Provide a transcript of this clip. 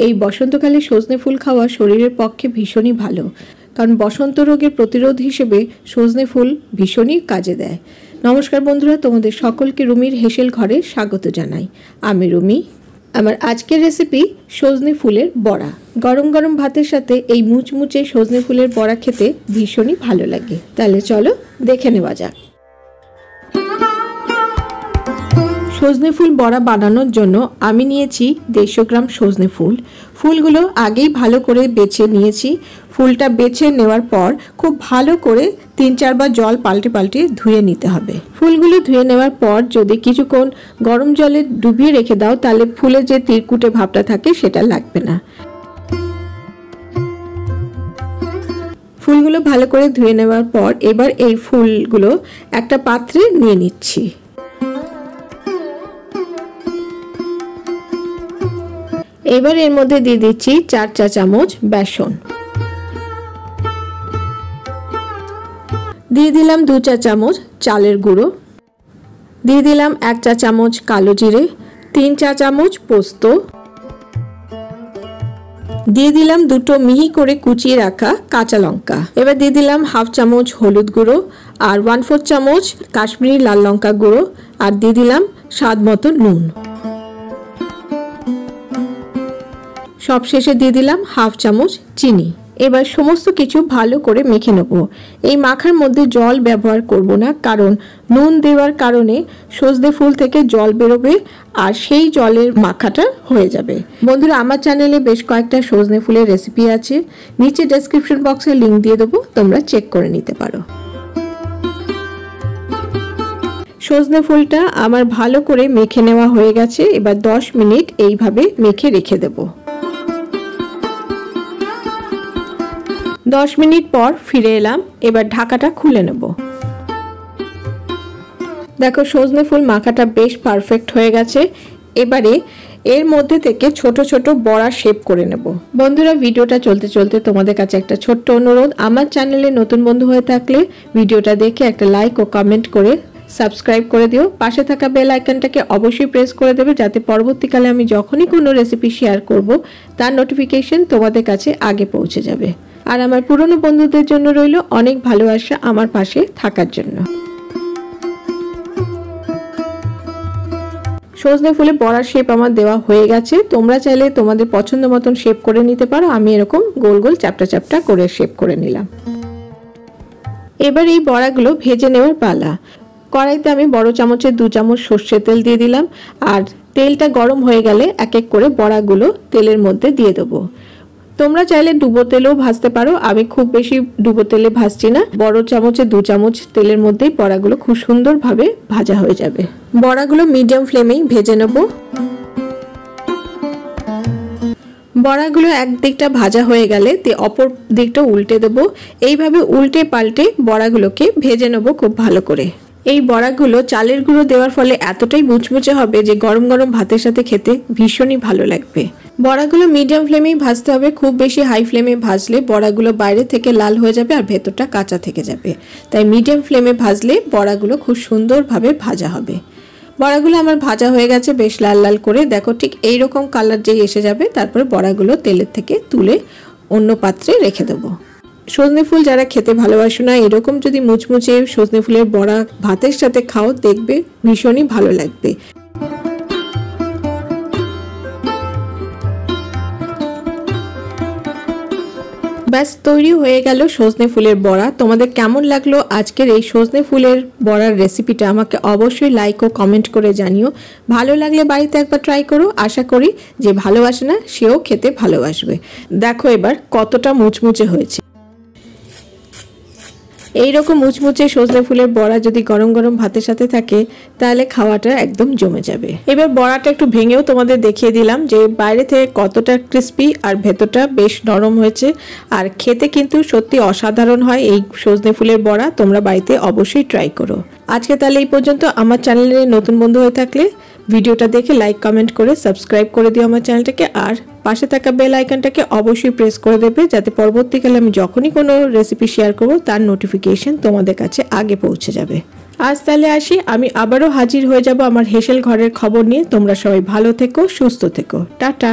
এই বসন্তকালে সজনে ফুল খাওয়া শরীরের পক্ষে ভীষণই ভালো, কারণ বসন্ত রোগের প্রতিরোধ হিসেবে সজনে ফুল ভীষণই কাজে দেয়। নমস্কার বন্ধুরা, তোমাদের সকলকে রুমির হেসেল ঘরে স্বাগত জানাই। আমি রুমি। আমার আজকের রেসিপি সজনে ফুলের বড়া। গরম গরম ভাতের সাথে এই মুচমুচে সজনে ফুলের বড়া খেতে ভীষণই ভালো লাগে। তাহলে চলো দেখে নেওয়া যাক। সজনে ফুল বড়া বানানোর জন্য আমি নিয়েছি 150 গ্রাম সজনে ফুল। ফুলগুলো আগেই ভালো করে বেছে নিয়েছি। ফুলটা বেছে নেওয়ার পর খুব ভালো করে 3-4 বার জল পাল্টে পাল্টে ধুয়ে নিতে হবে। ফুলগুলো ধুয়ে নেওয়ার পর যদি কিছুক্ষণ গরম জলে ডুবিয়ে রেখে দাও তাহলে ফুলে যে তিরকুটে ভাবটা থাকে সেটা লাগবে না। ফুলগুলো ভালো করে ধুয়ে নেওয়ার পর এবার এই ফুলগুলো একটা পাত্রে নিয়ে নিচ্ছি। এবার এর মধ্যে দিয়ে দিচ্ছি 4 চা চামচ বেসন, দিয়ে দিলাম 2 চা চামচ চালের গুঁড়ো, দিয়ে দিলাম 1 চা চামচ কালো জিরে, 3 চা চামচ পোস্ত, দিয়ে দিলাম 2টো মিহি করে কুচিয়ে রাখা কাঁচা লঙ্কা। এবার দিয়ে দিলাম 1/2 চামচ হলুদ গুঁড়ো আর 1/4 চামচ কাশ্মীরি লাল লঙ্কা গুঁড়ো, আর দিয়ে দিলাম স্বাদ মতো নুন। সবশেষে দিয়ে দিলাম 1/2 চামচ চিনি। এবার সমস্ত কিছু ভালো করে মেখে নেব। এই মাখার মধ্যে জল ব্যবহার করব না, কারণ নুন দেওয়ার কারণে সজনে ফুল থেকে জল বেরোবে আর সেই জলের মাখাটা হয়ে যাবে। বন্ধুরা, আমার চ্যানেলে বেশ কয়েকটা সজনে ফুলের রেসিপি আছে, নিচে ডেসক্রিপশন বক্সে লিংক দিয়ে দেবো, তোমরা চেক করে নিতে পারো। সজনে ফুলটা আমার ভালো করে মেখে নেওয়া হয়ে গেছে। এবার 10 মিনিট এইভাবে মেখে রেখে দেবো। 10 মিনিট পর ফিরে এলাম। এবার ঢাকাটা খুলে নেব। দেখো, সজনে ফুল মাখাটা বেশ পারফেক্ট হয়ে গেছে। এবারে এর মধ্যে থেকে ছোট ছোট বড়া শেপ করে নেব। বন্ধুরা, ভিডিওটা চলতে চলতে তোমাদের কাছে একটা ছোট্ট অনুরোধ, আমার চ্যানেলে নতুন বন্ধু হয়ে থাকলে ভিডিওটা দেখে একটা লাইক ও কমেন্ট করে সাবস্ক্রাইব করে দিও। পাশে থাকা বেল আইকনটাকে অবশ্যই প্রেস করে দেবে, যাতে পরবর্তীকালে আমি যখনই কোনো রেসিপি শেয়ার করব তার নোটিফিকেশন তোমাদের কাছে আগে পৌঁছে যাবে। আর আমার পুরনো বন্ধুদের জন্য রইল অনেক ভালোবাসা আমার পাশে থাকার জন্য। সজনে ফুলে বড়ার শেপ আমার দেওয়া হয়ে গেছে। তোমরা চাইলে তোমাদের পছন্দ মতন শেপ করে নিতে পারো। আমি এরকম গোল গোল চ্যাপ্টা চ্যাপ্টা করে শেপ করে নিলাম। এবার এই বড়াগুলো ভেজে নেওয়ার পালা। কড়াইতে আমি বড় চামচের 2 চামচ সর্ষের তেল দিয়ে দিলাম, আর তেলটা গরম হয়ে গেলে এক এক করে বড়াগুলো তেলের মধ্যে দিয়ে দেবো। তোমরা চাইলে ডুবো তেলেও ভাজতে পারো। আমি খুব বেশি ডুবো তেলে ভাজছি না। বড় চামচে 2 চামচ তেলের মধ্যেই বড়াগুলো খুব সুন্দরভাবে ভাজা হয়ে যাবে। বড়াগুলো মিডিয়াম ফ্লেমেই ভেজে নেব। বড়াগুলো এক দিকটা ভাজা হয়ে গেলে অপর দিকটা উল্টে দেব। এইভাবে উল্টে পাল্টে বড়াগুলোকে ভেজে নেব খুব ভালো করে। এই বড়াগুলো চালের গুঁড়ো দেওয়ার ফলে এতটাই মুচমুচে হবে যে গরম গরম ভাতের সাথে খেতে ভীষণই ভালো লাগবে। বড়াগুলো মিডিয়াম ফ্লেমেই ভাজতে হবে। খুব বেশি হাই ফ্লেমে ভাজলে বড়াগুলো বাইরে থেকে লাল হয়ে যাবে আর ভেতরটা কাঁচা থেকে যাবে। তাই মিডিয়াম ফ্লেমে ভাজলে বড়াগুলো খুব সুন্দরভাবে ভাজা হবে। বড়াগুলো আমার ভাজা হয়ে গেছে বেশ লাল লাল করে। দেখো, ঠিক এইরকম কালার যেই এসে যাবে তারপরে বড়াগুলো তেলের থেকে তুলে অন্য পাত্রে রেখে দেবো। সজনে ফুল যারা খেতে ভালোবাসো না, এরকম যদি মুচমুচে সজনে ফুলের বড়া ভাতের সাথে খাও, দেখবে ভীষণই ভালো লাগবে। ব্যাস, তৈরি হয়ে গেল সজনে ফুলের বড়া। তোমাদের কেমন লাগলো আজকের এই সজনে ফুলের বড়ার রেসিপিটা আমাকে অবশ্যই লাইক ও কমেন্ট করে জানিও। ভালো লাগলে বাড়িতে একবার ট্রাই করো। আশা করি যে ভালোবাসে না সেও খেতে ভালোবাসবে। দেখো এবার কতটা মুচমুচে হয়েছে। এইরকম মুচমুচে সজনে ফুলের বড়া যদি গরম গরম ভাতের সাথে থাকে তাহলে খাওয়াটা একদম জমে যাবে। এবার বড়াটা একটু ভেঙেও তোমাদের দেখিয়ে দিলাম যে বাইরে থেকে কতটা ক্রিস্পি আর ভেতরটা বেশ নরম হয়েছে। আর খেতে কিন্তু সত্যি অসাধারণ হয় এই সজনে ফুলের বড়া। তোমরা বাড়িতে অবশ্যই ট্রাই করো। আজকে তাহলে এই পর্যন্ত। আমার চ্যানেলে নতুন বন্ধু হয়ে থাকলে ভিডিওটা দেখে লাইক কমেন্ট করে সাবস্ক্রাইব করে দিও আমার চ্যানেলটাকে, আর পাশে থাকা বেল আইকনটাকে অবশ্যই প্রেস করে দেবে, যাতে পরবর্তীকালে আমি যখনই কোনো রেসিপি শেয়ার করব তার নোটিফিকেশন তোমাদের কাছে আগে পৌঁছে যাবে। আজ তাহলে আসি। আমি আবারও হাজির হয়ে যাব আমার হেসেল ঘরের খবর নিয়ে। তোমরা সবাই ভালো থেকো, সুস্থ থেকো। টাটা।